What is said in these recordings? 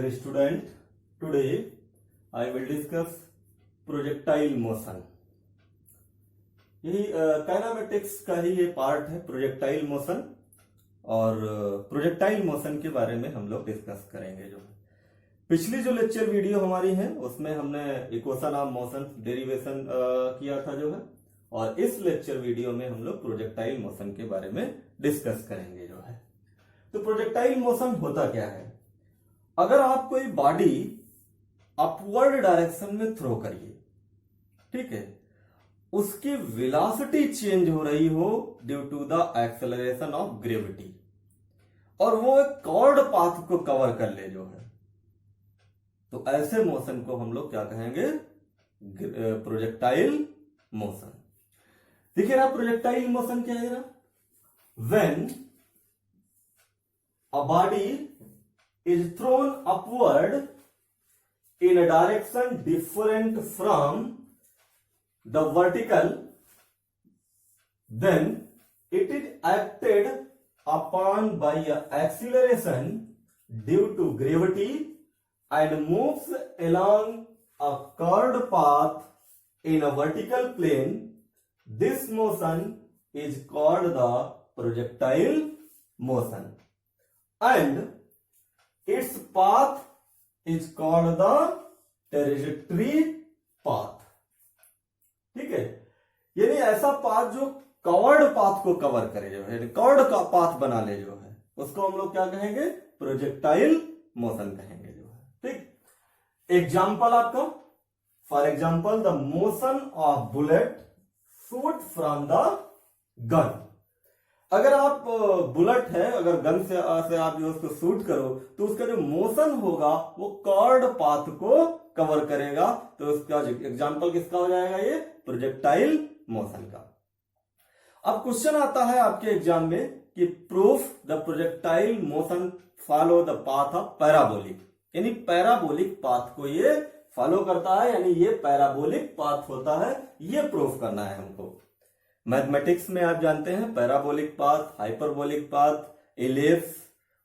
Dear student, today I will discuss projectile motion. यही kinematics का ही ये पार्ट है प्रोजेक्टाइल मोशन। और प्रोजेक्टाइल मोशन के बारे में हम लोग डिस्कस करेंगे। जो पिछली जो लेक्चर वीडियो हमारी है उसमें हमने इक्वेशन ऑफ मोशन डेरिवेशन किया था जो है, और इस लेक्चर वीडियो में हम लोग प्रोजेक्टाइल मोशन के बारे में डिस्कस करेंगे जो है। तो प्रोजेक्टाइल मोशन होता क्या है? अगर आप कोई बॉडी अपवर्ड डायरेक्शन में थ्रो करिए, ठीक है, उसकी वेलोसिटी चेंज हो रही हो due to the acceleration of gravity, और वो एक कॉर्ड पाथ को कवर कर ले जो है, तो ऐसे मोशन को हम लोग क्या कहेंगे? Projectile motion. देखिए ना, प्रोजेक्टाइल मोशन क्या है ना? When a body is thrown upward in a direction different from the vertical, then it is acted upon by a acceleration due to gravity and moves along a curved path in a vertical plane. This motion is called the projectile motion, and its path is called the trajectory path। ठीक है, यानी ऐसा path जो covered path को cover करे जो है, covered का पाथ बना ले जो है, उसको हम लोग क्या कहेंगे? प्रोजेक्टाइल मोशन कहेंगे जो है। ठीक, एग्जाम्पल आपका, for example the motion of bullet shoot from the gun. अगर आप बुलेट है, अगर गन से आप जो उसको शूट करो तो उसका जो मोशन होगा वो कॉर्ड पाथ को कवर करेगा, तो उसका एग्जांपल किसका हो जाएगा? ये प्रोजेक्टाइल मोशन का। अब क्वेश्चन आता है आपके एग्जाम में कि proof the projectile motion follow the path of parabolic, यानी पैराबोलिक पाथ को ये फॉलो करता है, यानी ये पैराबोलिक पाथ होता है, ये प्रूफ करना है हमको। मैथमेटिक्स में आप जानते हैं parabolic path, hyperbolic path, ellipse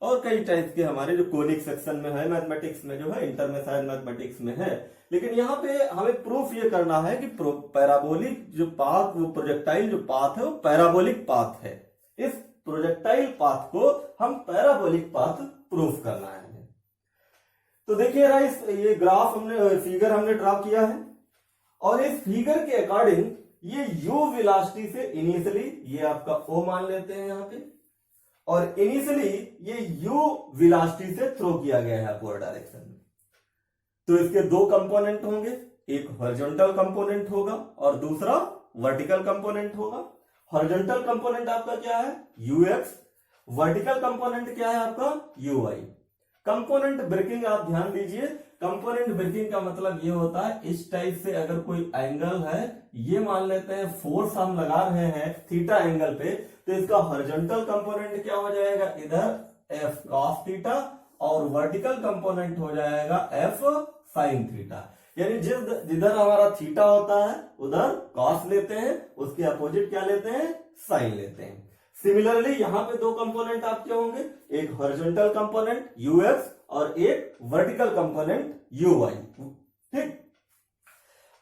और कई टाइप के हमारे जो कोनिक सेक्शन में है मैथमेटिक्स में जो है, इंटर में शायद मैथमेटिक्स में है, लेकिन यहाँ पे हमें प्रूफ ये करना है कि पैराबोलिक जो पाथ, वो प्रोजेक्टाइल जो पाथ है वो पैराबोलिक पाथ है। इस प्रोजेक्टाइल पाथ को हम पैराबोलिक पाथ प्रूफ करना है। तो देखिए राइस, ये ग्राफ हमने, फिगर हमने ड्रा किया है, और इस फिगर के अकॉर्डिंग ये u वेलोसिटी से इनिशियली, ये आपका o मान लेते हैं यहाँ पे, और इनिशियली ये u वेलोसिटी से थ्रो किया गया है अपवर्ड डायरेक्शन में। तो इसके दो कंपोनेंट होंगे, एक हॉरिजॉन्टल कंपोनेंट होगा और दूसरा वर्टिकल कंपोनेंट होगा। हॉरिजॉन्टल कंपोनेंट आपका क्या है? ux, वर्टिकल कंपोनेंट क्या है आपका? uy। कंपोनेंट ब्रेकिंग आप ध्यान दीजिए, कंपोनेंट ब्रेकिंग का मतलब ये होता है, इस टाइप से अगर कोई एंगल है, ये मान लेते हैं फोर्स हम लगा रहे हैं थीटा एंगल पे, तो इसका हॉरिजॉन्टल कंपोनेंट क्या हो जाएगा? इधर f cos थीटा, और वर्टिकल कंपोनेंट हो जाएगा f sin थीटा। यानी जिधर हमारा थीटा होता है उधर cos लेते हैं, उसके अपोजिट क्या लेते हैं? sin लेते हैं। सिमिलरली यहां पे दो कंपोनेंट आपके होंगे, एक हॉरिजॉन्टल कंपोनेंट ux और एक वर्टिकल कंपोनेंट uy। ठीक,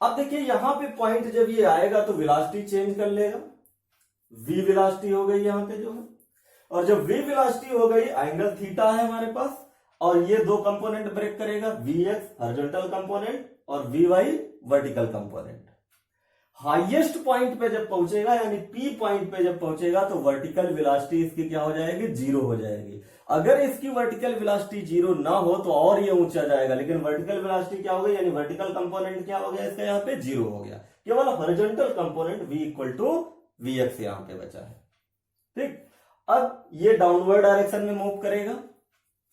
अब देखिए यहां पे पॉइंट जब ये आएगा तो वेलोसिटी चेंज कर लेगा, v वेलोसिटी हो गई यहां पे जो है, और जब v वेलोसिटी हो गई, एंगल थीटा है हमारे पास, और ये दो कंपोनेंट ब्रेक करेगा, vx हॉरिजॉन्टल कंपोनेंट और vy vertical component. Highest point पे जब पहुंचेगा, यानी P पॉइंट पे जब पहुंचेगा, तो वर्टिकल वेलोसिटी इसकी क्या हो जाएगी? जीरो हो जाएगी। अगर इसकी वर्टिकल वेलोसिटी जीरो ना हो तो और ये ऊंचा जाएगा, लेकिन वर्टिकल वेलोसिटी क्या हो गई? यानी वर्टिकल कंपोनेंट क्या हो गया इसका? यहाँ पे जीरो हो गया, केवल horizontal component v equal to vx यहाँ पे बचा है। ठीक, अब ये डाउनवर्ड डायरेक्शन में मूव करेगा,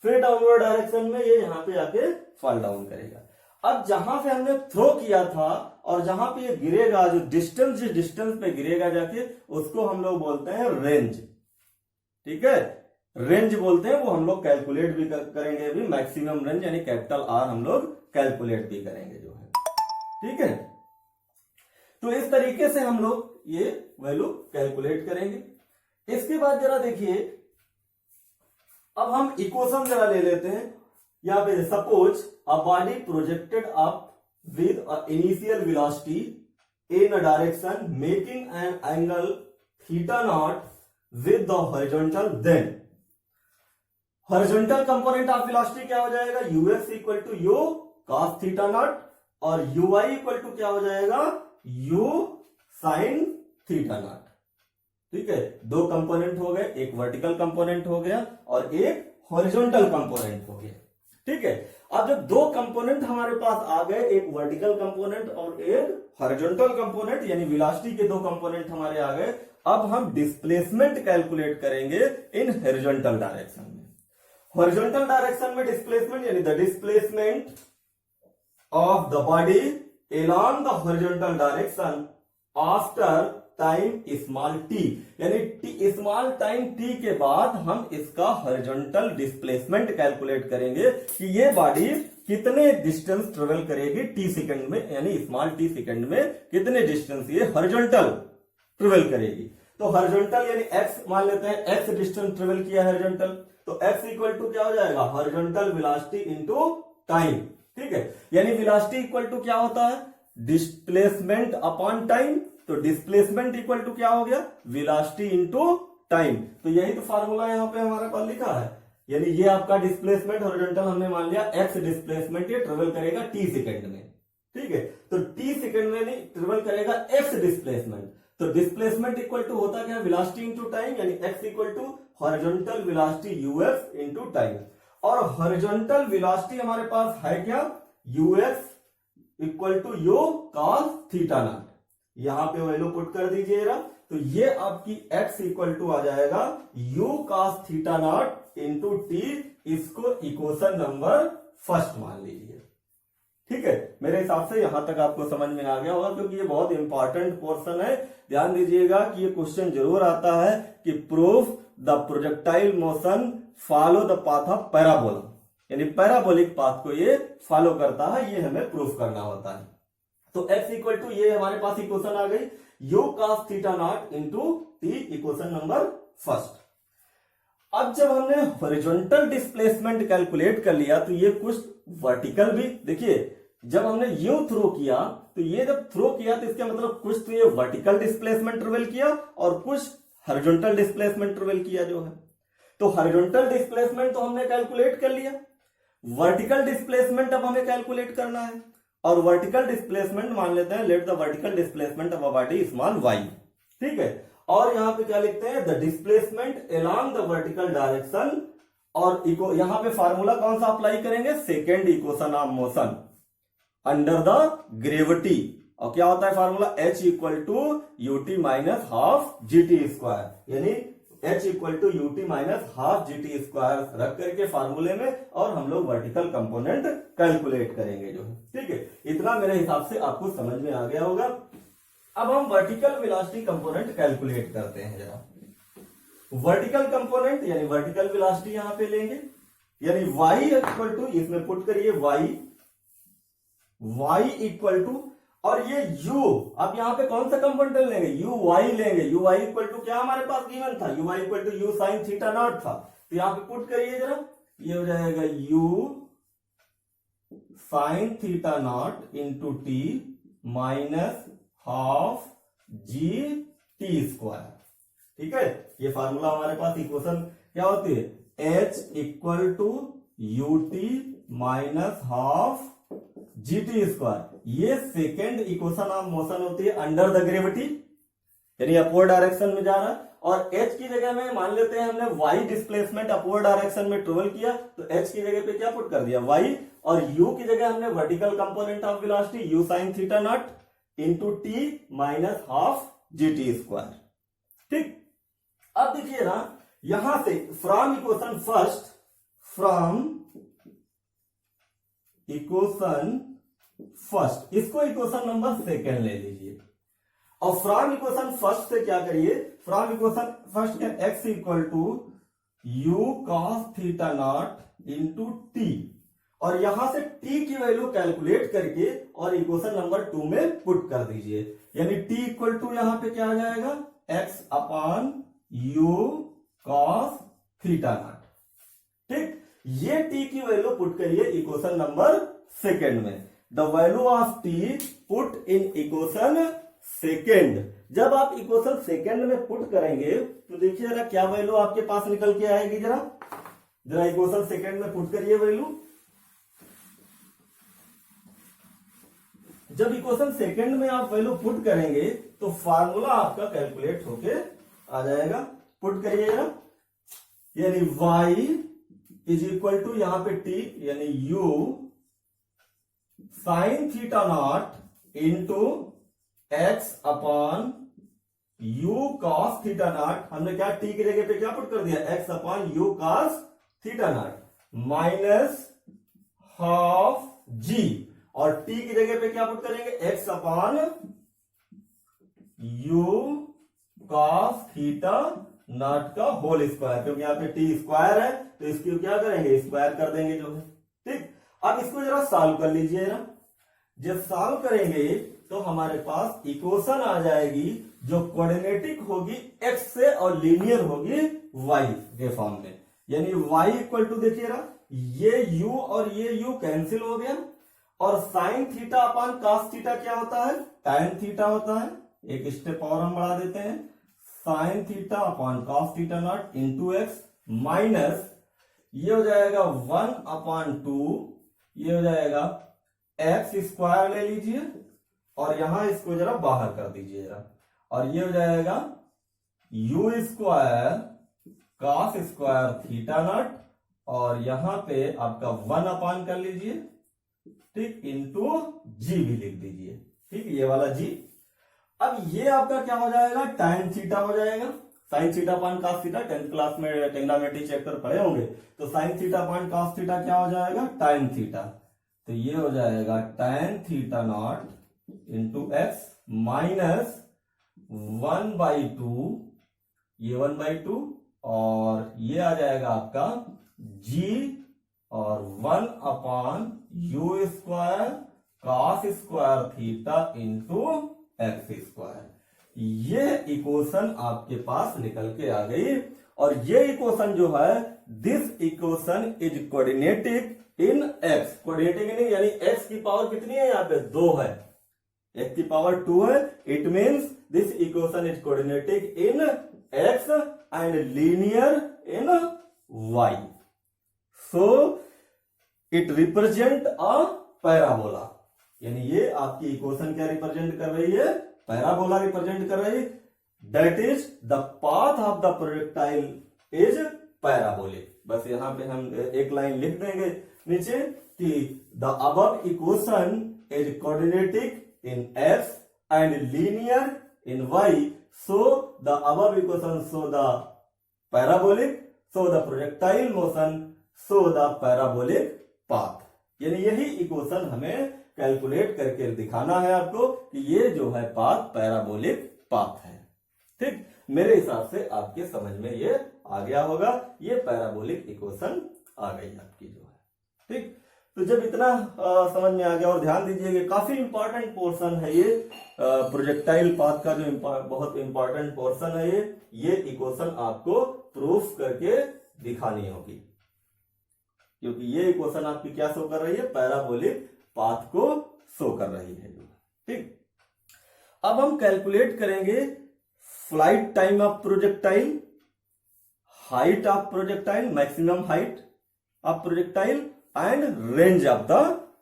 फिर डाउनवर्ड डायरेक्शन में ये यहाँ पे आके फॉल डाउन करेगा। अब जहां से हमने थ्रो किया था और जहां पे ये गिरेगा, जो डिस्टेंस, जिस डिस्टेंस पे गिरेगा जाके, उसको हम लोग बोलते हैं रेंज। ठीक है, रेंज बोलते हैं, वो हम लोग कैलकुलेट भी करेंगे अभी, मैक्सिमम रेंज यानी कैपिटल R हम लोग कैलकुलेट भी करेंगे जो है। ठीक है, तो इस तरीके से हम लोग ये वैल्यू कैलकुलेट करेंगे। इसके बाद जरा देखिए, अब हम इक्वेशन जरा ले लेते हैं। यहाँ पे suppose a body projected up with initial velocity in a direction making an angle theta naught with the horizontal, then horizontal component of velocity क्या हो जाएगा, ux equal to u cos theta naught, और uy equal to क्या हो जाएगा, u sin theta not. ठीक है, दो कंपोनेंट हो गए, एक वर्टिकल कंपोनेंट हो गया और एक हॉरिजॉन्टल कंपोनेंट हो गया। ठीक है, अब जब दो कंपोनेंट हमारे पास आ गए, एक वर्टिकल कंपोनेंट और एक हॉरिजॉन्टल कंपोनेंट, यानी वेलोसिटी के दो कंपोनेंट हमारे आ गए, अब हम डिस्प्लेसमेंट कैलकुलेट करेंगे इन हॉरिजॉन्टल डायरेक्शन में। हॉरिजॉन्टल डायरेक्शन में डिस्प्लेसमेंट यानी the displacement of the body along the horizontal direction after time small T, यानी स्मॉल टाइम टी के बाद हम इसका हॉरिजॉन्टल डिस्प्लेसमेंट कैलकुलेट करेंगे कि ये बॉडी कितने डिस्टेंस ट्रेवल करेगी टी सेकंड में, यानी स्मॉल टी सेकंड में कितने डिस्टेंस ये हॉरिजॉन्टल ट्रेवल करेगी। तो हॉरिजॉन्टल यानी एक्स मान लेते हैं, एक्स डिस्टेंस ट्रेवल किया हॉरिजॉन्टल, तो एक्स इक्वल टू क्या हो जाएगा, हॉरिजॉन्टल वेलोसिटी इनटू टाइम। ठीक है, यानी वेलोसिटी इक्वल टू क्या होता है, डिस्प्लेसमेंट अपॉन टाइम, तो डिस्प्लेसमेंट इक्वल टू क्या हो गया, वेलोसिटी इनटू टाइम। तो यही तो फार्मूला यहाँ पे हमारे पास लिखा है, यानी ये आपका डिस्प्लेसमेंट हॉरिजॉन्टल हमने मान लिया, एक्स डिस्प्लेसमेंट ये ट्रेवल करेगा टी सेकंड में। ठीक है, तो टी सेकंड में नहीं ट्रेवल करेगा एक्स डिस्प्लेसमेंट, तो डिस्प्लेसमेंट इक्वल टू होता क्या, वेलोसिटी इनटू टाइम, यानी x equal to horizontal velocity ux into time. और हॉरिजॉन्टल वेलोसिटी हमारे पास है क्या, ux equal to u cos theta naught, यहां पे वैल्यू पुट कर दीजिएगा, तो ये आपकी x इक्वल टू आ जाएगा u cos theta naught into T, इसको इक्वेशन नंबर फर्स्ट मान लीजिए। ठीक है, मेरे हिसाब से यहां तक आपको समझ में आ गया होगा, क्योंकि ये बहुत इंपॉर्टेंट पोर्शन है। ध्यान दीजिएगा कि ये क्वेश्चन जरूर आता है कि proof the projectile motion follow the path of parabola, यानी पैराबोलिक पाथ को ये फॉलो करता है, ये हमें प्रूफ करना होता है। तो x इक्वल टू ये हमारे पास इक्वेशन आ गई, u cos theta naught into T, equation number first. अब जब हमने हॉरिजॉन्टल डिस्प्लेसमेंट कैलकुलेट कर लिया, तो ये कुछ वर्टिकल भी, देखिए जब हमने यू थ्रो किया, तो ये जब थ्रो किया तो इसका मतलब कुछ तो ये वर्टिकल डिस्प्लेसमेंट ट्रेवल किया और कुछ हॉरिजॉन्टल डिस्प्लेसमेंट ट्रेवल किया जो है। तो हॉरिजॉन्टल डिस्प्लेसमेंट तो हमने कैलकुलेट कर लिया, वर्टिकल डिस्प्लेसमेंट अब हमें कैलकुलेट करना है, और वर्टिकल डिस्प्लेसमेंट मान लेते हैं, let the vertical displacement of a body small y। ठीक है, और यहां पे क्या लिखते हैं, the displacement along the vertical direction, और यहां पे फार्मूला कौन सा अप्लाई करेंगे, second equation of motion under the gravity, और क्या होता है formula, h equal to ut minus half g t square, यानी h equal to ut minus half g t square रख करके फार्मूले में, और हम लोग वर्टिकल कंपोनेंट कैलकुलेट करेंगे जो है। ठीक है, इतना मेरे हिसाब से आपको समझ में आ गया होगा। अब हम वर्टिकल वेलोसिटी कंपोनेंट कैलकुलेट करते हैं जरा। वर्टिकल कंपोनेंट यानी वर्टिकल वेलोसिटी यहां पे लेंगे, यानी y इक्वल टू, इसमें पुट करिए y इक्वल टू, और ये u, अब यहां पे कौन सा कंपोनेंट लेंगे, uy लेंगे, uy इक्वल टू क्या हमारे पास गिवन था, uy equal to u sin theta naught था, तो यहां पे पुट करिए जरा, ये हो जाएगा u sin theta naught into t minus half g t square. ठीक है, ये फार्मूला हमारे पास इक्वेशन क्या होती है, h equal to u t minus half g t square, ये सेकेंड इक्वेशन ऑफ मोशन होती है अंडर द ग्रेविटी, यानी अपवर्ड डायरेक्शन में जा रहा है, और h की जगह में मान लेते हैं हमने y डिस्प्लेसमेंट अपवर्ड डायरेक्शन में ट्रेवल किया, तो h की जगह पे क्या पुट कर दिया y, और u की जगह हमने vertical component of velocity u sin theta naught into t minus half g t square. ठीक, अब देखिए ना, यहां से from equation first, from equation first, इसको इक्वेशन नंबर सेकेंड ले लीजिए, और फ्रॉम इक्वेशन फर्स्ट से क्या करिए, फ्रॉम इक्वेशन फर्स्ट के x equal to u cos theta naught into t, और यहां से t की वैल्यू कैलकुलेट करके और इक्वेशन नंबर 2 में पुट कर दीजिए, यानी t इक्वल टू यहां पे क्या आ जाएगा, x upon you cos theta not. ठीक, ये टी की वैल्यू पुट करिए इक्वेशन नंबर सेकेंड में। The value of T put in equation second. जब आप इक्वेशन सेकेंड में पुट करेंगे तो देखिए जरा क्या वैल्यू आपके पास निकल के आएगी। जरा इक्वेशन सेकेंड में पुट करिए वैल्यू। जब इक्वेशन सेकेंड में आप वैल्यू पुट करेंगे तो फार्मूला आपका कैलकुलेट होके आ जाएगा। पुट करिएगा, यानी y इज इक्वल टू यहां पे t यानी u sine theta naught into x upon u cos theta not. हमने क्या t की जगह पे क्या पुट कर दिया, x upon u cos theta not minus half g, और t की जगह पे क्या पुट करेंगे, x upon u cos theta not का होल स्क्वायर, क्योंकि यहाँ पे टी स्क्वायर है तो इसकी क्या करेंगे, स्क्वायर कर देंगे जो है। ठीक, अब इसको जरा सॉल्व कर लीजिए ना। जब सॉल्व करेंगे तो हमारे पास इक्वेशन आ जाएगी जो कोऑर्डिनेटिक होगी x से और लीनियर होगी y के फॉर्म में। यानी y इक्वल टू देखिए ना, ये u और ये u कैंसिल हो गया, और sine theta upon cos theta क्या होता है, टैन थीटा होता है। एक स्टेप और हम बढ़ा देते हैं, sine theta upon cos theta naught into x minus ये हो जाएगा 1 अपॉन 2, ये हो जाएगा एक्स स्क्वायर ले लीजिए और यहां इसको जरा बाहर कर दीजिएगा, और ये हो जाएगा u square cos square theta naught, और यहां पे आपका 1 अपॉन कर लीजिए, ठीक, इंटू जी भी लिख दीजिए। ठीक, ये वाला जी। अब ये आपका क्या हो जाएगा, tan थीटा हो जाएगा। Sine theta upon cos theta 10th class में ट्रिग्नोमेट्री चैप्टर पढ़े होंगे, तो sine theta upon cos theta क्या हो जाएगा, tan थीटा। तो ये हो जाएगा tan theta naught into x minus 1/2, ये 1/2, और ये आ जाएगा आपका g और 1 upon you square cos square theta into x square. ये इक्वेशन आपके पास निकल के आ गई, और ये इक्वेशन जो है, this equation is quadratic in x. Quadratic नहीं, यानी एक्स की पावर कितनी है, यहाँ पे 2 है, एक्स की पावर 2 है। It means this equation is quadratic in x and linear in y. So it represent a parabola, यानी ये आपकी इक्वेशन क्या रिप्रेजेंट कर रही है, पैराबोला रिप्रेजेंट कर रही है। That is the path of the projectile is parabolic. बस यहां पे हम एक लाइन लिख देंगे नीचे कि the above equation is quadratic in x and linear in y, so the above equation so the parabolic, so the projectile motion, so the parabolic path. यानी यही इक्वेशन हमें कैलकुलेट करके दिखाना है आपको कि ये जो है पाथ पैराबोलिक पाथ है। ठीक, मेरे हिसाब से आपके समझ में ये आ गया होगा, ये पैराबोलिक इक्वेशन आ गई आपकी जो है। ठीक, तो जब इतना समझ में आ गया, और ध्यान दीजिएगा काफी इंपॉर्टेंट पोर्शन है ये, प्रोजेक्टाइल पाथ का जो बहुत इंपॉर्टेंट पोर्शन है ये इक्वेशन आपको प्रूफ करके दिखानी होगी, क्योंकि ये इक्वेशन आपकी क्या शो कर रही है, पैराबोलिक पाथ को शो कर रही है। ठीक, अब हम कैलकुलेट करेंगे flight time of projectile, height of projectile, maximum height of projectile and range of the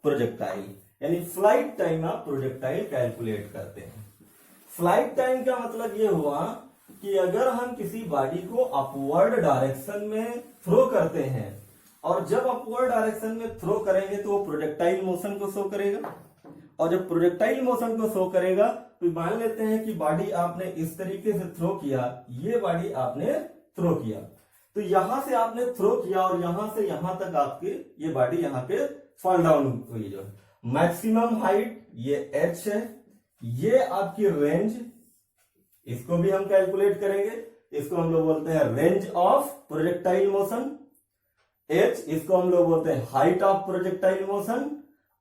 projectile. यानी flight time of projectile calculate करते हैं। फ्लाइट टाइम का मतलब ये हुआ कि अगर हम किसी बॉडी को अपवर्ड डायरेक्शन में थ्रो करते हैं, और जब अपवर्ड डायरेक्शन में थ्रो करेंगे तो वो प्रोजेक्टाइल मोशन को शो करेगा, और जब प्रोजेक्टाइल मोशन को शो करेगा तो मान लेते हैं कि बॉडी आपने इस तरीके से थ्रो किया, ये बॉडी आपने थ्रो किया, तो यहां से आपने थ्रो किया और यहां से यहां तक आपकी ये बॉडी यहां पे फॉल डाउन हुई। जो मैक्सिमम हाइट ये h है, ये आपकी रेंज, इसको भी हम कैलकुलेट करेंगे, इसको हम लोग बोलते हैं range of projectile motion. h इसको हम लोग बोलते हैं हाइट ऑफ प्रोजेक्टाइल मोशन,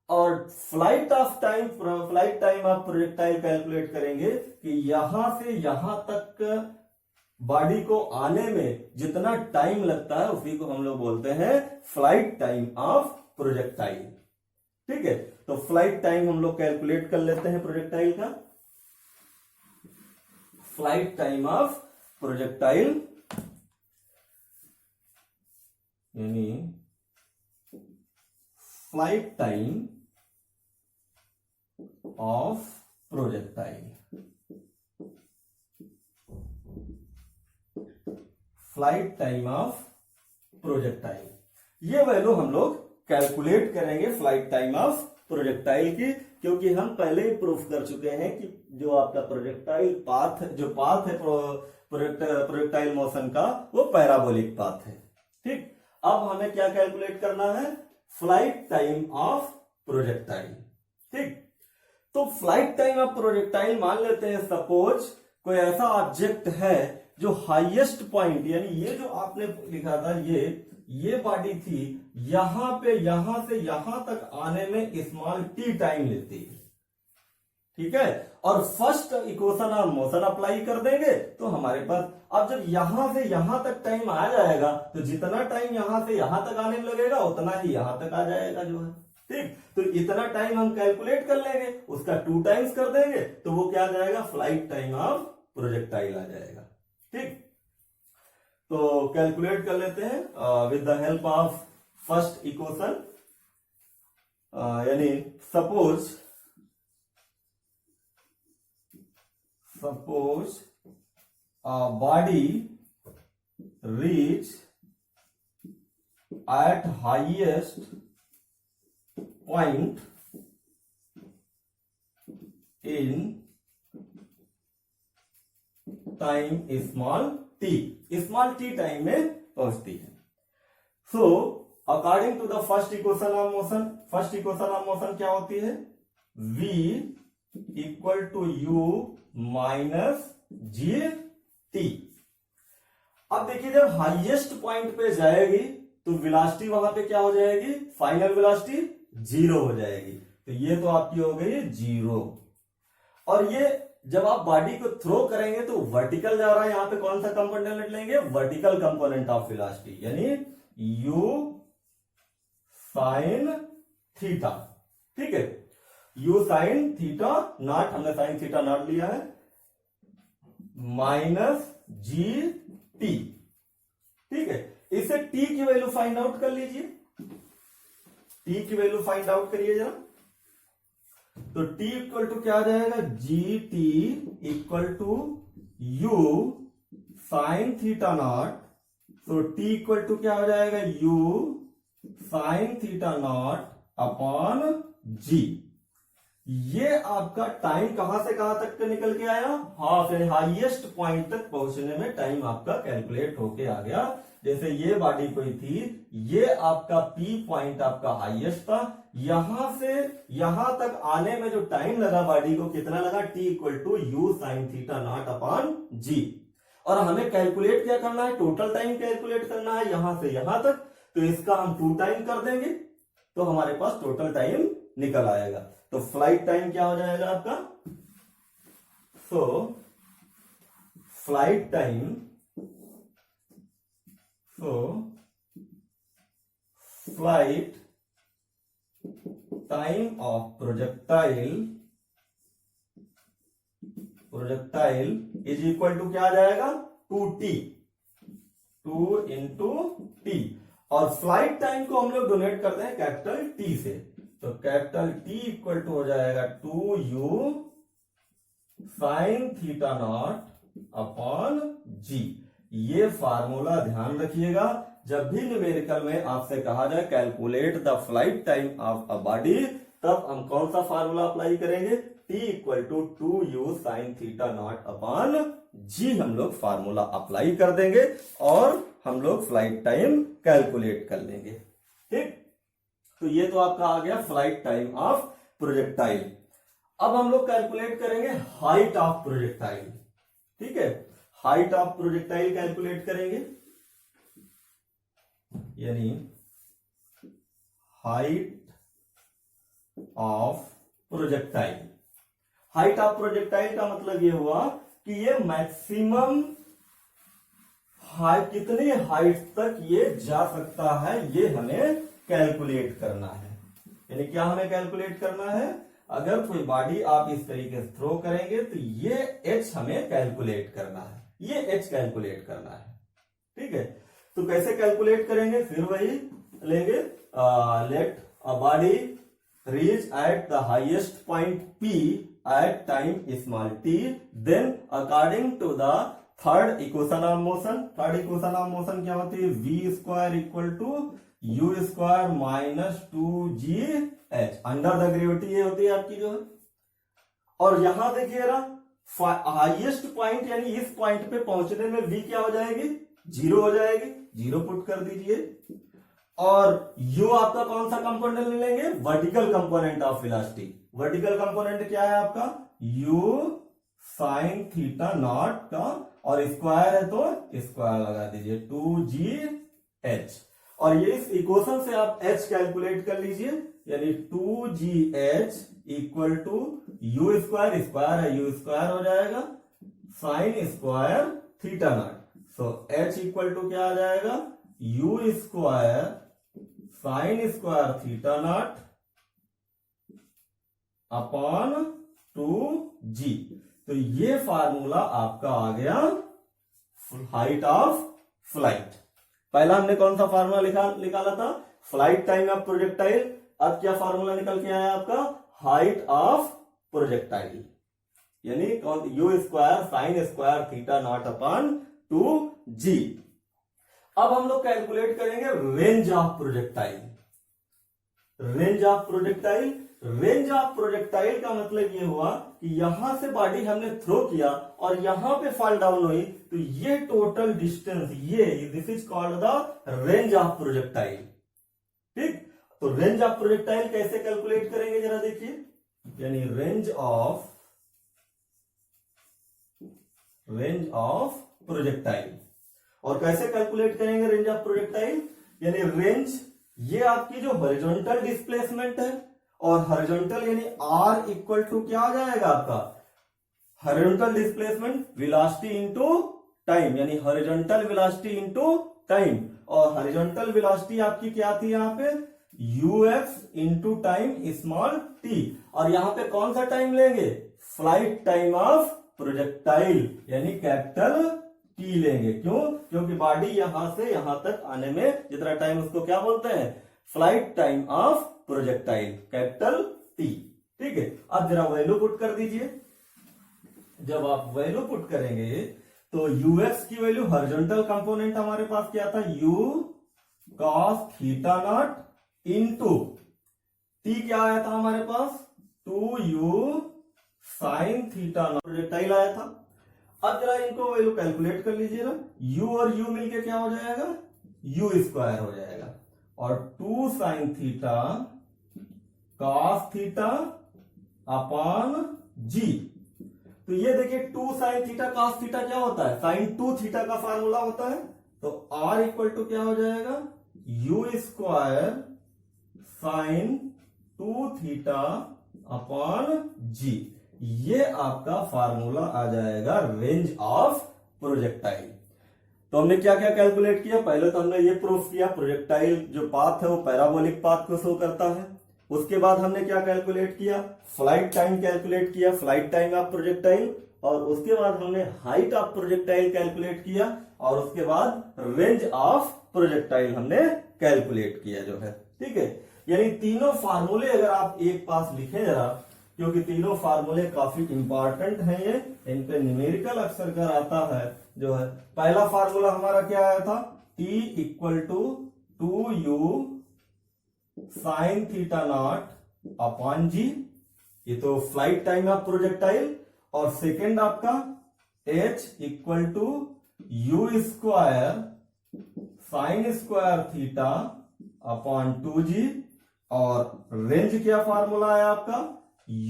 और flight time of projectile calculate करेंगे कि यहां से यहां तक बॉडी को आने में जितना टाइम लगता है उसी को हम लोग बोलते हैं फ्लाइट टाइम ऑफ प्रोजेक्टाइल। ठीक है, तो फ्लाइट टाइम हम लोग कैलकुलेट कर लेते हैं प्रोजेक्टाइल का। फ्लाइट टाइम ऑफ प्रोजेक्टाइल यानी flight time of projectile, flight time of projectile, ये वैल्यू हम लोग कैलकुलेट करेंगे फ्लाइट टाइम ऑफ प्रोजेक्टाइल की, क्योंकि हम पहले ही प्रूफ कर चुके हैं कि जो आपका प्रोजेक्टाइल पाथ, जो पाथ है प्रोजेक्टाइल मोशन का, वो पैराबोलिक पाथ है। ठीक, अब हमें क्या कैलकुलेट करना है, फ्लाइट टाइम ऑफ प्रोजेक्टाइल। ठीक, तो फ्लाइट टाइम ऑफ प्रोजेक्टाइल मान लेते हैं सपोज कोई ऐसा ऑब्जेक्ट है जो हाईएस्ट पॉइंट, यानी ये जो आपने लिखा था ये बॉडी थी, यहां से यहां तक आने में स्मॉल टी टाइम लेती है। ठीक है, और first equation of motion apply कर देंगे तो हमारे पास, अब जब यहां से यहां तक टाइम आ जाएगा तो जितना टाइम यहां से यहां तक आने में लगेगा उतना ही यहां तक आ जाएगा जो है। ठीक, तो इतना टाइम हम कैलकुलेट कर लेंगे, उसका 2 टाइम्स कर देंगे तो वो क्या आ जाएगा, फ्लाइट टाइम ऑफ प्रोजेक्टाइल आ जाएगा। ठीक, तो कैलकुलेट कर लेते हैं with the help of first equation, यानी suppose body reach at highest point in time small t time में पहुंचती है। So according to the first equation of motion क्या होती है, v equal to u minus g t. अब देखिए जब हाईएस्ट पॉइंट पे जाएगी तो वेलोसिटी वहां पे क्या हो जाएगी, फाइनल वेलोसिटी 0 हो जाएगी, तो ये तो आपकी हो गई 0। और ये जब आप बॉडी को थ्रो करेंगे तो वर्टिकल जा रहा है, यहां पे कौन सा कंपोनेंट लेंगे, वर्टिकल कंपोनेंट ऑफ वेलोसिटी, यानी u साइन थीटा। ठीक है, u साइन थीटा नॉट, हमने साइन थीटा नॉट लिया है, माइनस जी टी। ठीक है, इसे t की वैल्यू फाइंड आउट कर लीजिए, t की वैल्यू फाइंड आउट करिए जरा, तो t इक्वल टू क्या आ जाएगा, g t equal to u sine theta naught, तो t इक्वल टू क्या हो जाएगा, u sine theta naught upon g. ये आपका टाइम कहां से कहां तक का निकल के आया, हाफ, यानी हाईएस्ट पॉइंट तक पहुंचने में टाइम आपका कैलकुलेट होके आ गया। जैसे ये बॉडी कोई थी, ये आपका P पॉइंट आपका हाईएस्ट था, यहां से यहां तक आने में जो टाइम लगा बॉडी को कितना लगा, T equal to u sine theta naught upon g. और हमें कैलकुलेट क्या करना है, टोटल टाइम कैलकुलेट करना है यहां से यहां तक, तो इसका हम 2 टाइम कर देंगे तो हमारे पास टोटल टाइम निकल आएगा। तो फ्लाइट टाइम क्या हो जाएगा आपका, so flight time, flight time of projectile is equal to क्या आ जाएगा, 2t, 2 इंटू टी, और फ्लाइट टाइम को हम लोग डोनेट करते हैं कैपिटल टी से, तो कैपिटल टी इक्वल टू हो जाएगा 2u sine theta naught upon g. ये फार्मूला ध्यान रखिएगा, जब भी न्यूमेरिकल में आपसे कहा जाए calculate the flight time of a body, तब हम कौन सा फार्मूला अप्लाई करेंगे, t equal to 2u sine theta naught upon g, हम लोग फार्मूला अप्लाई कर देंगे और हम लोग फ्लाइट टाइम कैलकुलेट कर लेंगे। ठीक, तो ये तो आपका आ गया फ्लाइट टाइम ऑफ प्रोजेक्टाइल। अब हम लोग कैलकुलेट करेंगे हाइट ऑफ प्रोजेक्टाइल। ठीक है, हाइट ऑफ प्रोजेक्टाइल कैलकुलेट करेंगे, यानी height of projectile. Height of projectile का मतलब ये हुआ कि ये मैक्सिमम कितनी हाइट तक ये जा सकता है, ये हमें कैलकुलेट करना है। यानी क्या हमें कैलकुलेट करना है, अगर कोई बॉडी आप इस तरीके से थ्रो करेंगे तो ये एच हमें कैलकुलेट करना है, ये एच कैलकुलेट करना है। ठीक है, तो कैसे कैलकुलेट करेंगे, फिर वही लेंगे, let a body reach at the highest point P at time small t, then according to the third equation of motion, third equation of motion क्या होती है, v square equal to u square minus 2gh under the gravity, ये होती है आपकी जो है। और यहां देखिएगा हाईएस्ट पॉइंट यानी इस पॉइंट पे पहुंचने में v क्या हो जाएगी, 0 हो जाएगी, 0 पुट कर दीजिए। और u आपका कौन सा कंपोनेंट ले लेंगे, vertical component of velocity. Vertical component क्या है आपका, u साइन थीटा नॉट का, और स्क्वायर है तो स्क्वायर लगा दीजिए 2gh। और ये इस इक्वेशन से आप h कैलकुलेट कर लीजिए, यानी 2gh equal to u square, square है u स्क्वायर हो जाएगा, sine square theta naught. So h equal to क्या आ जाएगा, u square sine square theta naught upon 2g। तो ये फार्मूला आपका आ गया हाइट ऑफ फ्लाइट। पहला हमने कौन सा फार्मूला निकाला था, फ्लाइट टाइम ऑफ प्रोजेक्टाइल। अब क्या फार्मूला निकल के आया आपका, हाइट ऑफ प्रोजेक्टाइल, यानी u square sine square theta naught upon 2g। अब हम लोग कैलकुलेट करेंगे range of projectile. Range of projectile, range of projectile का मतलब ये हुआ कि यहां से बॉडी हमने थ्रो किया और यहां पे फॉल डाउन हुई, तो ये टोटल डिस्टेंस, ये this is called the range of projectile. ठीक, तो रेंज ऑफ प्रोजेक्टाइल कैसे कैलकुलेट करेंगे जरा देखिए, यानी रेंज ऑफ प्रोजेक्टाइल। और कैसे कैलकुलेट करेंगे रेंज ऑफ प्रोजेक्टाइल, यानी रेंज ये आपकी जो हॉरिजॉन्टल डिस्प्लेसमेंट है, और हॉरिजॉन्टल यानी r इक्वल टू क्या आ जाएगा आपका, horizontal displacement velocity into time, यानी हॉरिजॉन्टल वेलोसिटी इनटू टाइम। और हॉरिजॉन्टल वेलोसिटी आपकी क्या थी यहाँ पे, ux into time small t। और यहाँ पे कौन सा टाइम लेंगे, फ्लाइट टाइम ऑफ प्रोजेक्टाइल, यानी कैपिटल T लेंगे। क्यों, क्योंकि बॉडी यहां से यहां तक आने में जितना टाइम, उसको क्या बोलते हैं, flight time of projectile, capital T। ठीक है, अब जरा वैल्यू पुट कर दीजिए। जब आप वैल्यू पुट करेंगे तो ux की वैल्यू, हॉरिजॉन्टल कंपोनेंट हमारे पास क्या था, u cos theta not into t क्या आया था हमारे पास, 2u sine theta not projectile आया था। अब जरा इनको वैल्यू कैलकुलेट कर लीजिएगा, u और u मिलके क्या हो जाएगा, u स्क्वायर हो जाएगा, और 2 sine theta cos theta upon g। तो ये देखिए 2 साइन थीटा कॉस थीटा क्या होता है, साइन 2 थीटा का फार्मूला होता है। तो r इक्वल टू क्या हो जाएगा, u square sine 2 theta upon g। ये आपका फार्मूला आ जाएगा रेंज ऑफ प्रोजेक्टाइल। तो हमने क्या क्या कैलकुलेट किया, पहले तो हमने ये प्रूफ किया प्रोजेक्टाइल जो पाथ है वो पैराबोलिक पाथ को शो करता है। उसके बाद हमने क्या कैलकुलेट किया, फ्लाइट टाइम कैलकुलेट किया, फ्लाइट टाइम ऑफ प्रोजेक्टाइल। और उसके बाद हमने हाइट ऑफ प्रोजेक्टाइल कैलकुलेट किया, और उसके बाद रेंज ऑफ प्रोजेक्टाइल हमने कैलकुलेट किया जो है। ठीक है, यानी तीनों फार्मूले अगर आप एक पास लिखें जरा, क्योंकि तीनों फार्मूले काफी इंपॉर्टेंट हैं, ये इन पे न्यूमेरिकल अक्सर कर आता है जो है। पहला फार्मूला हमारा क्या आया था, T equal to 2u sine theta naught upon g, ये तो फ्लाइट टाइम ऑफ प्रोजेक्टाइल। और सेकेंड आपका h equal to u square sine square theta upon 2g। और रेंज क्या फार्मूला है आपका,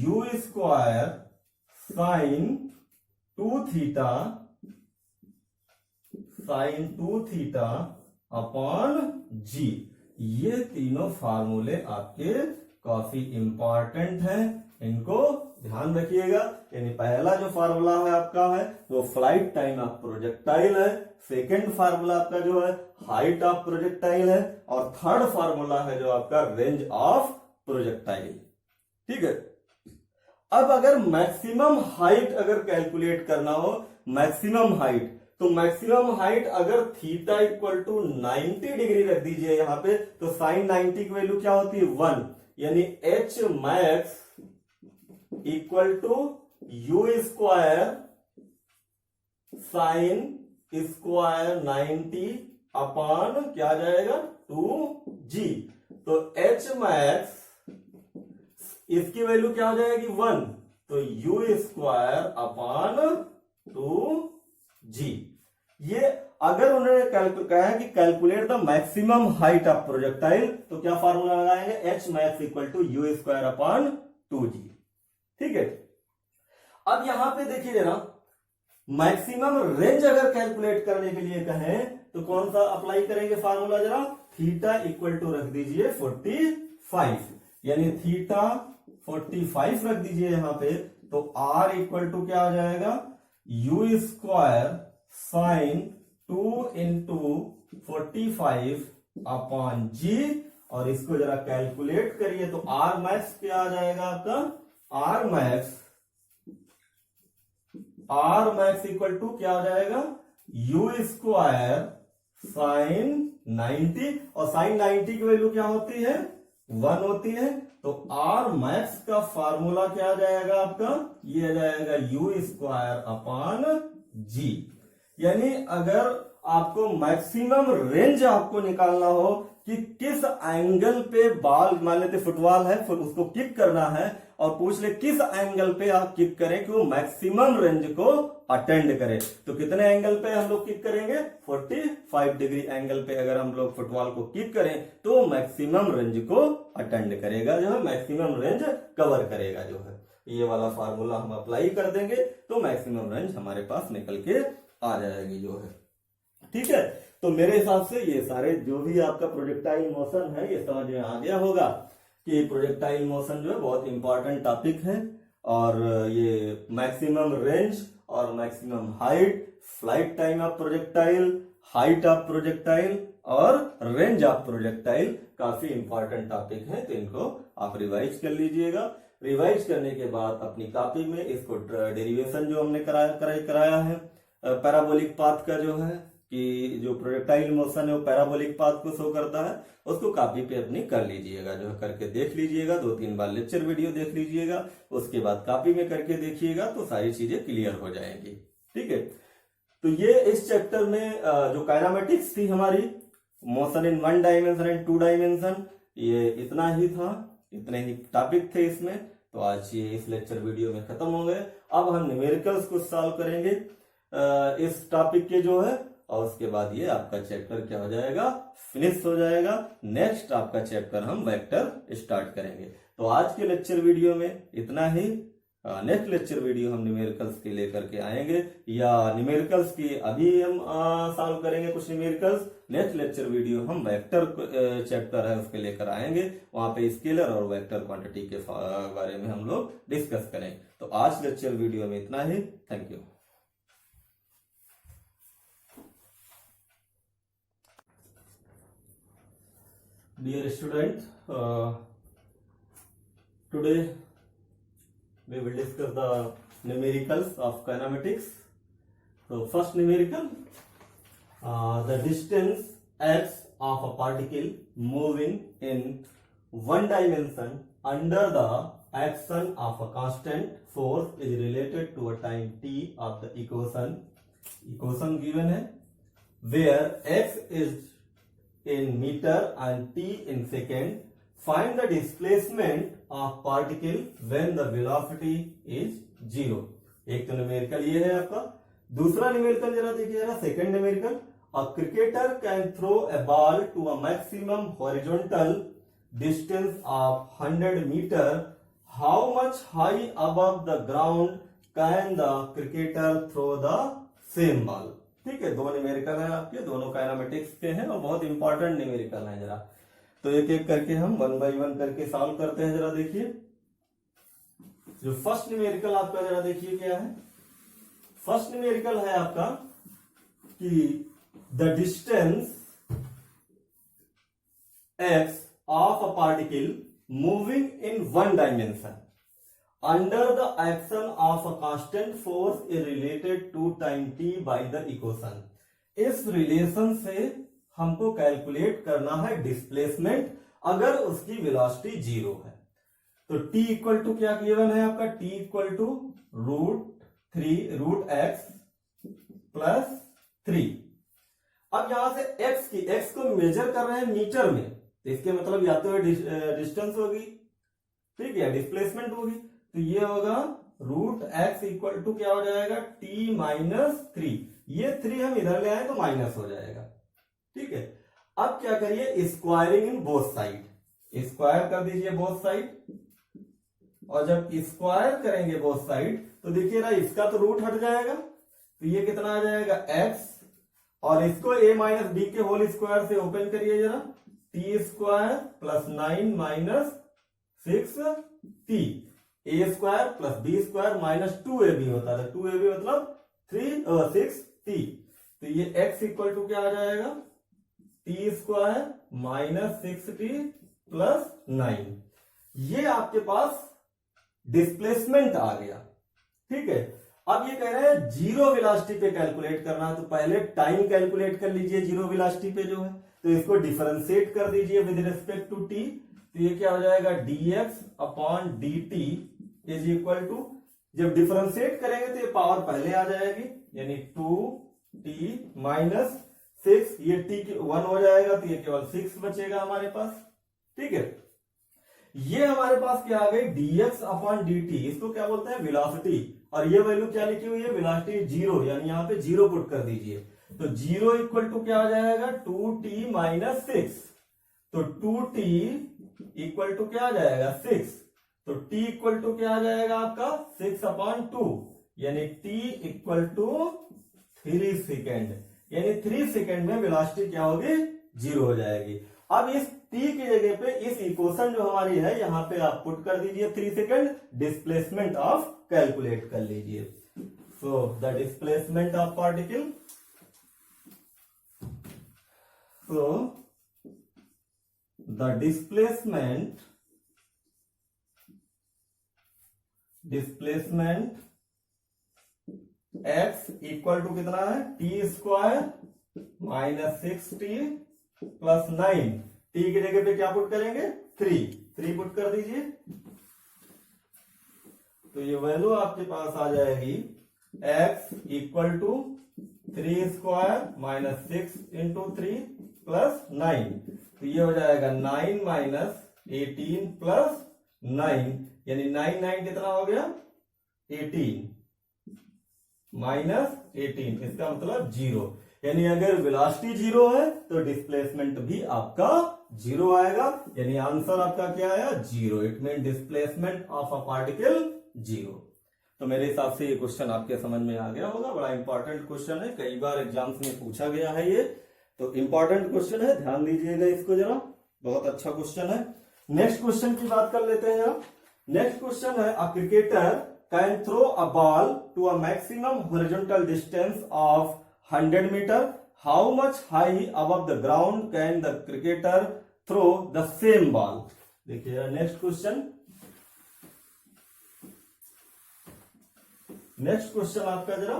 u square sine 2 theta upon g। ये तीनों फार्मूले आपके काफी इंपॉर्टेंट हैं, इनको ध्यान रखिएगा। यानी पहला जो फार्मूला है आपका है वो फ्लाइट टाइम ऑफ प्रोजेक्टाइल है, सेकेंड फार्मूला आपका जो है हाइट ऑफ प्रोजेक्टाइल है, और थर्ड फार्मूला है जो आपका रेंज ऑफ प्रोजेक्टाइल। ठीक है। अब अगर मैक्सिमम हाइट अगर कैलकुलेट करना हो, मैक्सिमम हाइट, तो मैक्सिमम हाइट अगर थीटा इक्वल टू 90 डिग्री रख दीजिए यहां पे, तो साइन 90 की वैल्यू क्या होती है 1, यानी h max equal to u square sine square 90 upon क्या आ जाएगा 2g। तो एच मैक्स इसकी वैल्यू क्या हो जाएगी 1, तो यू स्क्वायर अपॉन 2g। ये अगर उन्होंने कहा है कि calculate the maximum height of projectile, तो क्या फार्मूला लगाएंगे h max equal to u square upon 2g। ठीक है। अब यहां पे देखिए जरा, मैक्सिमम रेंज अगर कैलकुलेट करने के लिए कहें तो कौन सा अप्लाई करेंगे फार्मूला, जरा थीटा इक्वल टू रख दीजिए 45, यानी थीटा 45 रख दीजिए यहां पे, तो r इक्वल टू क्या आ जाएगा u square sine 2 into 45 upon g, और इसको जरा कैलकुलेट करिए तो r मैक्स क्या आ जाएगा आपका, r मैक्स इक्वल टू क्या आ जाएगा यू स्क्वायर साइन 90, और साइन 90 की वैल्यू क्या होती है 1 होती है, तो r मैक्स का फार्मूला क्या आ जाएगा आपका, ये आ जाएगा यू स्क्वायर अपॉन जी। यानी अगर आपको मैक्सिमम रेंज आपको निकालना हो कि किस एंगल पे बॉल, मान लेते फुटबॉल है, फिर उसको किक करना है, और पूछ ले किस एंगल पे आप किक करें कि वो मैक्सिमम रेंज को अटेंड करे, तो कितने एंगल पे हम लोग किक करेंगे 45 डिग्री एंगल पे अगर हम लोग फुटबॉल को किक करें तो मैक्सिमम रेंज को अटेंड करेगा, जो है मैक्सिमम रेंज कवर करेगा। जो है ये वाला फार्मूला हम अप्लाई कर देंगे तो मैक्सिमम रेंज हमारे पास निकल के आ जाएगी जो है। ठीक है। तो मेरे हिसाब से ये सारे जो भी आपका प्रोजेक्टाइल मोशन है ये समझ में आ गया होगा कि प्रोजेक्टाइल मोशन जो है बहुत इंपॉर्टेंट टॉपिक है, और ये मैक्सिमम रेंज और maximum height, flight time of projectile, height of projectile और रेंज ऑफ प्रोजेक्टाइल काफी इंपॉर्टेंट टॉपिक है। तो इनको आप रिवाइज कर लीजिएगा। रिवाइज करने के बाद अपनी कॉपी में इसको डेरिवेशन जो हमने कराया है पैराबोलिक पाथ का, जो है कि जो प्रोजेक्टाइल मोशन है वो पैराबोलिक पाथ को शो करता है, उसको कॉपी पे अपनी कर लीजिएगा, जो है करके देख लीजिएगा, 2-3 बार लेक्चर वीडियो देख लीजिएगा, उसके बाद कॉपी में करके देखिएगा तो सारी चीजें क्लियर हो जाएंगी। ठीक है। तो ये इस चैप्टर में जो काइनेमेटिक्स थी हमारी, motion in 1 dimension and 2 dimension, ये इतना ही था, इतने ही टॉपिक थे इसमें। तो आज ये इस लेक्चर वीडियो में खत्म हो गए। अब हम न्यूमेरिकल्स को सॉल्व करेंगे इस टॉपिक के जो है, और उसके बाद ये आपका चैप्टर क्या हो जाएगा, फिनिश हो जाएगा। नेक्स्ट आपका चैप्टर हम वेक्टर स्टार्ट करेंगे। तो आज के लेक्चर वीडियो में इतना ही। नेक्स्ट लेक्चर वीडियो हम न्यूमेरिकल्स के लेकर के आएंगे, या न्यूमेरिकल्स की अभी हम सॉल्व करेंगे कुछ न्यूमेरिकल्स। नेक्स्ट लेक्चर वीडियो हम वेक्टर चैप्टर है उसके लेकर आएंगे, वहां पे स्केलर और वेक्टर क्वांटिटी के बारे में हम लोग डिस्कस करेंगे। तो आज लेक्चर वीडियो में इतना ही। Thank you. Dear student, today we will discuss the numericals of kinematics. So first numerical, the distance x of a particle moving in 1 dimension under the action of a constant force is related to a time t of the equation given है, where x is in meter and t in second. Find the displacement of particle when the velocity is 0. एक तो numerical ये है आपका। दूसरा numerical जरा देखिए जरा, second numerical, a cricketer can throw a ball to a maximum horizontal distance of 100 meter. How much high above the ground can the cricketer throw the same ball? ठीक है। 2 न्यूमेरिकल है आपके, दोनों काइनेमेटिक्स के हैं और बहुत इंपॉर्टेंट न्यूमेरिकल है। जरा तो एक एक करके हम 1 by 1 करके सॉल्व करते हैं। जरा देखिए, जो फर्स्ट न्यूमेरिकल आपका जरा देखिए क्या है। फर्स्ट न्यूमेरिकल है आपका कि the distance x of a particle moving in one dimension under the action of a constant force is related to time t by the equation। इस रिलेशन से हमको कैलकुलेट करना है डिस्प्लेसमेंट अगर उसकी वेलोसिटी 0 है। तो t इक्वल टू क्या गिवन है आपका, t equal to root x plus 3। अब यहां से x को मेजर कर रहे हैं मीटर में, तो इसके मतलब या तो डिस्टेंस होगी, ठीक है, डिस्प्लेसमेंट होगी। तो ये होगा रूट एक्स इक्वल टू क्या हो जाएगा, t माइनस 3। ये 3 हम इधर ले आए तो माइनस हो जाएगा, ठीक है। अब क्या करिए, squaring in both side, square कर दीजिए बोथ साइड। और जब स्क्वायर करेंगे बोथ साइड तो देखिए ना, इसका तो रूट हट जाएगा, तो ये कितना आ जाएगा x, और इसको a माइनस बी के होल स्क्वायर से ओपन करिए जरा, t square plus 9 minus 6t, a square plus b square minus 2ab होता है, 2ab मतलब 6t। तो ये x इक्वल टू क्या आ जाएगा, T square minus 6t plus 9। ये आपके पास डिस्प्लेसमेंट आ गया, ठीक है। अब ये कह रहे हैं जीरो वेलोसिटी पे कैलकुलेट करना है, तो पहले टाइम कैलकुलेट कर लीजिए जीरो वेलोसिटी पे जो है, तो इसको डिफरेंशिएट कर दीजिए विद रिस्पेक्ट टू टी। तो ये क्या हो जाएगा, dx अपॉन dt इज इक्वल टू, जब डिफरेंशिएट करेंगे तो ये पावर पहले आ जाएगी, यानी 2t माइनस 6, ये t 1 हो जाएगा, तो ये केवल 6 बचेगा हमारे पास, ठीक है। ये हमारे पास क्या आ गई, dx अपॉन dt, इसको क्या बोलते हैं, वेलोसिटी, और ये वैल्यू क्या लिखी हुई है, वेलोसिटी 0, यानी यहां पे 0 पुट कर दीजिए। तो 0 इक्वल टू क्या आ जाएगा, 2t माइनस 6। तो 2t इक्वल टू क्या आ जाएगा, 6। तो t इक्वल टू क्या आ जाएगा आपका, 6 अपॉन 2, यानी t इक्वल टू 3 सेकेंड, यानी 3 सेकेंड में वेलोसिटी क्या होगी, 0 हो जाएगी। अब इस t की जगह पे इस इक्वेशन जो हमारी है यहां पे आप पुट कर दीजिए 3 सेकेंड, डिस्प्लेसमेंट ऑफ कैलकुलेट कर लीजिए। So the displacement of particle, so the displacement x equal to कितना है, t square minus 6t plus 9। t की जगह पे क्या पुट करेंगे, 3 पुट कर दीजिए। तो ये वैल्यू आपके पास आ जाएगी x equal to 3 square minus 6 into 3 plus 9। तो ये हो जाएगा 9 माइनस 18 प्लस 9, यानी 9 कितना हो गया, 18 माइनस 18, इसका मतलब 0। यानी अगर वेलोसिटी 0 है तो डिस्प्लेसमेंट भी आपका 0 आएगा, यानी आंसर आपका क्या आया, 0। It mean displacement of a particle 0। तो मेरे हिसाब से ये क्वेश्चन आपके समझ में आ गया होगा, बड़ा इंपॉर्टेंट क्वेश्चन है, कई बार एग्जाम्स में पूछा गया है ये, तो इंपॉर्टेंट क्वेश्चन है, ध्यान दीजिएगा इसको जरा, बहुत अच्छा क्वेश्चन है। नेक्स्ट क्वेश्चन की बात कर लेते हैं आप। नेक्स्ट क्वेश्चन है, a cricketer can throw a ball to a maximum horizontal distance of 100 metre, how much high above the ground can the cricketer throw the same ball. देखिए next question, next question आपका जरा,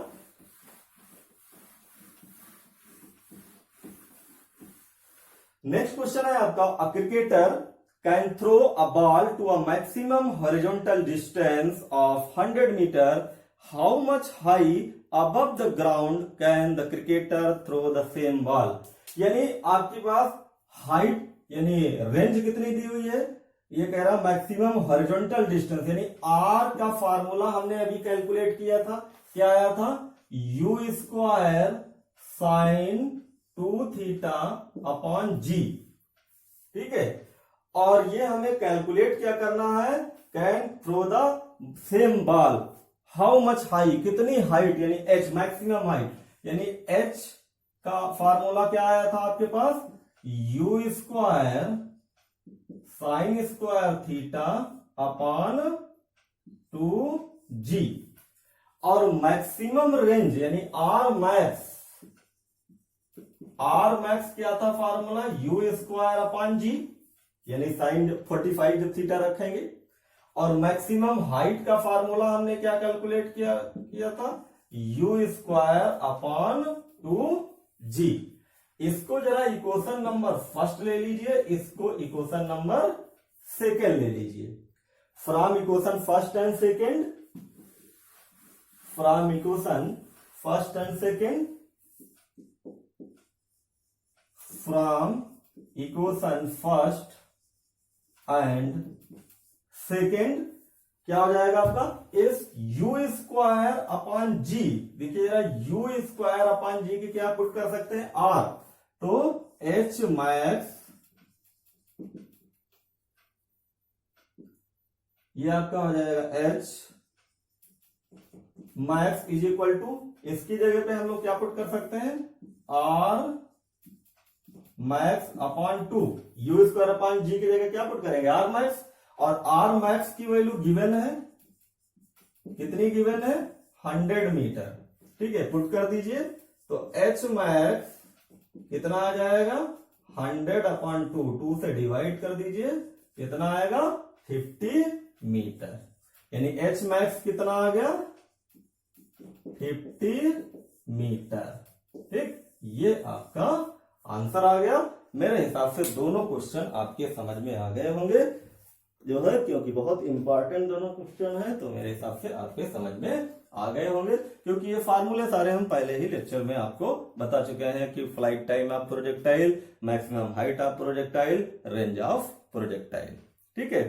next question है आपका, a cricketer can throw a ball to a maximum horizontal distance of 100 metre, how much high above the ground can the cricketer throw the same ball. यानी आपके पास height यानी range कितनी दी हुई है, ये कह रहा मैक्सिमम हॉरिजॉन्टल डिस्टेंस, यानी आर का फार्मूला हमने अभी कैलकुलेट किया था, क्या आया था, u square sine 2 theta upon g, ठीक है। और ये हमें कैलकुलेट क्या करना है, can throw the same ball, how much high, कितनी हाइट, यानी एच मैक्सिमम हाइट, यानी एच का फार्मूला क्या आया था आपके पास, u square sine square theta upon two g, और मैक्सिमम रेंज यानी आर मैक्स क्या था फार्मूला, यू स्क्वायर अपॉन जी, यानी साइन 45 जब थीटा रखेंगे, और मैक्सिमम हाइट का फार्मूला हमने क्या कैलकुलेट किया था, यू स्क्वायर अपॉन 2g। इसको जरा इक्वेशन नंबर फर्स्ट ले लीजिए, इसको इक्वेशन नंबर सेकेंड ले लीजिए। From equation first and second, from equation first and second, from equation first and second क्या हो जाएगा आपका, इस यू स्क्वायर अपॉन जी, देखिए जरा यू स्क्वायर अपॉन जी की क्या पुट कर सकते हैं, आर, तो एच मैक्स, ये आपका हो जाएगा H max is equal to, इसकी जगह पे हम लोग क्या पुट कर सकते हैं, R max upon 2, u square upon g की जगह क्या पुट करेंगे, आर मैक्स, और आर मैक्स की वैल्यू गिवन है, कितनी गिवन है, 100 मीटर, ठीक है, पुट कर दीजिए, तो एच मैक्स कितना आ जाएगा, 100 अपॉन 2 से डिवाइड कर दीजिए, कितना आएगा, 50 मीटर, यानी एच मैक्स कितना आ गया, 50 मीटर, ठीक, ये आपका आंसर आ गया। मेरे हिसाब से दोनों क्वेश्चन आपके समझ में आ गए होंगे जो है, क्योंकि बहुत इंपॉर्टेंट दोनों क्वेश्चन है, तो मेरे हिसाब से आपके समझ में आ गए होंगे, क्योंकि ये फार्मूले सारे हम पहले ही लेक्चर में आपको बता चुके हैं कि flight time of projectile, maximum height of projectile, range of projectile, ठीक है।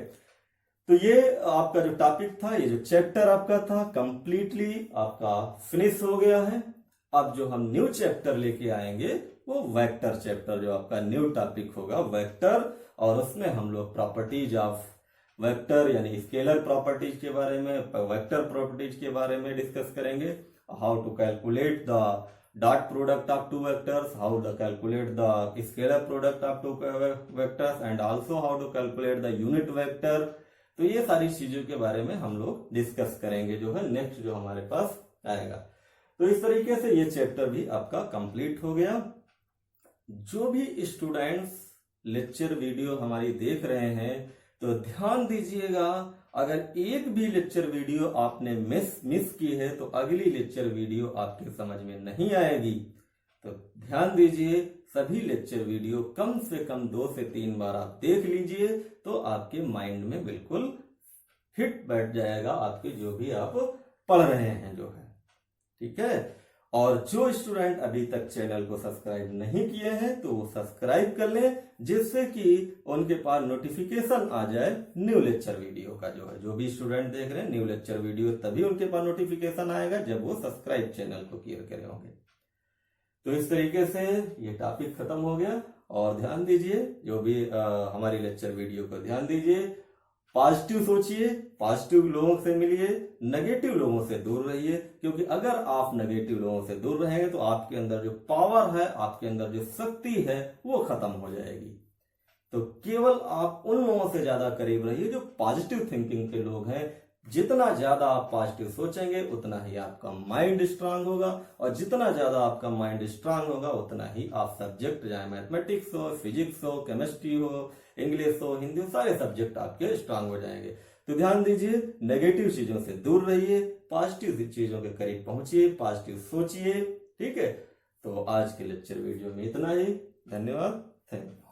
तो ये आपका जो टॉपिक था, ये जो चैप्टर आपका था, कंप्लीटली आपका फिनिश हो गया है। अब जो हम न्यू चैप्टर लेके आएंगे वो वेक्टर चैप्टर, जो आपका न्यू टॉपिक होगा वेक्टर, और उसमें हम लोग प्रॉपर्टीज ऑफ वेक्टर यानी स्केलर प्रॉपर्टीज के बारे में, वेक्टर प्रॉपर्टीज के बारे में डिस्कस करेंगे, how to calculate the dot product of two vectors, how to calculate the scalar product of two vectors, and also how to calculate the unit vector. तो ये सारी चीजों के बारे में हम लोग डिस्कस करेंगे जो है नेक्स्ट जो हमारे पास आएगा। तो इस तरीके से ये चैप्टर भी आपका कंप्लीट हो गया। जो भी स्टूडेंट्स लेक्चर वीडियो हमारी देख रहे हैं तो ध्यान दीजिएगा, अगर एक भी लेक्चर वीडियो आपने मिस की है तो अगली लेक्चर वीडियो आपके समझ में नहीं आएगी। तो ध्यान दीजिए, सभी लेक्चर वीडियो कम से कम 2 से 3 बार आप देख लीजिए, तो आपके माइंड में बिल्कुल फिट बैठ जाएगा आपके जो भी आप पढ़ रहे हैं जो है, ठीक है। और जो स्टूडेंट अभी तक चैनल को सब्सक्राइब नहीं किए हैं तो वो सब्सक्राइब कर लें, जिससे कि उनके पास नोटिफिकेशन आ जाए न्यू लेक्चर वीडियो का। जो भी स्टूडेंट देख रहे हैं न्यू लेक्चर वीडियो, तभी उनके पास नोटिफिकेशन आएगा जब वो सब्सक्राइब चैनल को किया करे होंगे। तो इस तरीके से ये टॉपिक खत्म हो गया। और ध्यान दीजिए, जो भी हमारी लेक्चर वीडियो को ध्यान दीजिए, पॉजिटिव सोचिए, पॉजिटिव लोगों से मिलिए, नेगेटिव लोगों से दूर रहिए, क्योंकि अगर आप नेगेटिव लोगों से दूर रहेंगे तो आपके अंदर जो पावर है, आपके अंदर जो शक्ति है वो खत्म हो जाएगी। तो केवल आप उन लोगों से ज्यादा करीब रहिए जो पॉजिटिव थिंकिंग के लोग हैं। जितना ज्यादा आप पॉजिटिव सोचेंगे उतना ही आपका माइंड स्ट्रांग होगा, और जितना ज्यादा आपका माइंड स्ट्रांग होगा उतना ही आप सब्जेक्ट, चाहे मैथमेटिक्स हो, फिजिक्स हो, केमिस्ट्री हो, इंग्लिश हो, हिंदी हो, सारे सब्जेक्ट आपके स्ट्रांग हो जाएंगे। तो ध्यान दीजिए, नेगेटिव चीजों से दूर रहिए, पॉजिटिव चीजों के करीब पहुंचिए, पॉजिटिव सोचिए, ठीक है। तो आज के लेक्चर वीडियो में इतना ही। धन्यवाद, थैंक यू।